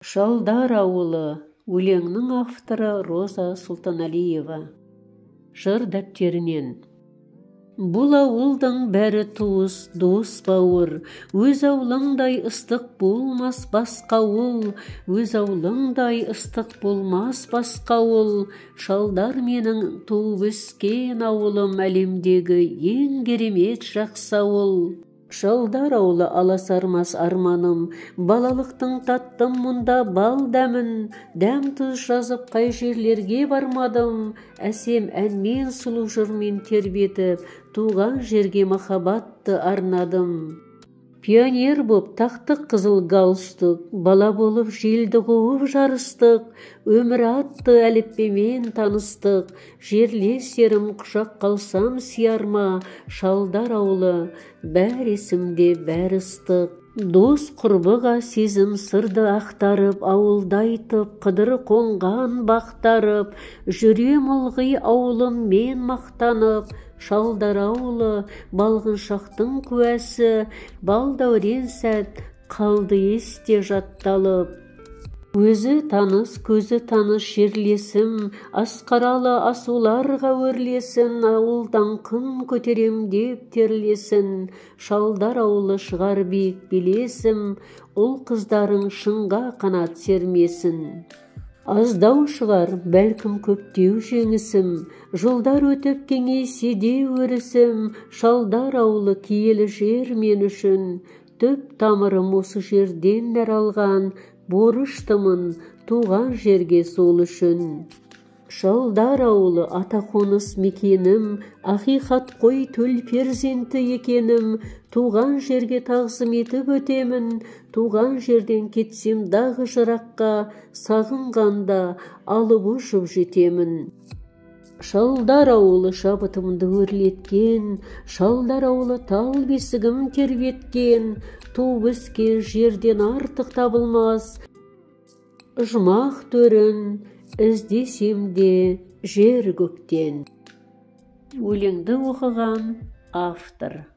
Шалдар ауылы. Өлеңнің авторы Роза Сұлтаналиева. Жыр дәптерінен. Бұл ауылдың бәрі туыс, дос бауыр, өз аулыңдай ыстық болмас басқа ауыл, өз аулыңдай ыстық болмас басқа ауыл. Шалдар менің туып өскен ауылым, әлемдегі ең керемет жақсы ауыл. Шалдар ауылы аласармас арманым, балалықтың таттым мұнда бал дәмін, дәм тұз жазып қай жерлерге бармадым, әсем әнмен сұлу жырмен тербетіп, туған жерге махаббатты арнадым. Пионер боп тақтық қызыл галстук, бала болып желді қуып жарыстық, өмір атты әліппемен таныстық, жерлестерім құшақ қалсам сиярма, Шалдар ауылы бәр есімде бәр ыстық. Дос құрбыға сезім сырды ақтарып, ауылды айтып, қыдыр қонған бақтарып, жүрем ылғи ауылым мен мақтанып. Шалдар ауылы балғын шақтың куәсі, бал дәурен сәт қалды есте жатталып. Өзі таныс, көзі таныс жерлесім, асқаралы асуларға өрлесін, ауылдан күн көтерем деп терлесін. Шалдар ауылы шығар биік белесім, ұл қыздарың шыңға қанат сермесін. Аздау шығар, бәлкім көптеу жеңісім, жылдар өтіп кеңейсе де өрісім. Шалдар ауылы киелі жер мен үшін, түп тамырым осы жерден нәр алған, борыштымын туған жерге сол үшін. Шалдар ауылы атақоныс мекенім, ақиқат қой төл перзенті екенім, туған жерге тағзым етіп өтемін, туған жерден кетсем дағы жыраққа, сағынғанда алып ұшып жетемін. Шалдар ауылы шабытымды өрлеткен, Шалдар ауылы тал бесігім тербеткен, туып өскен жерден артық табылмас, жұмақ төрін іздесем де жер көктен. Өлеңді оқыған автор.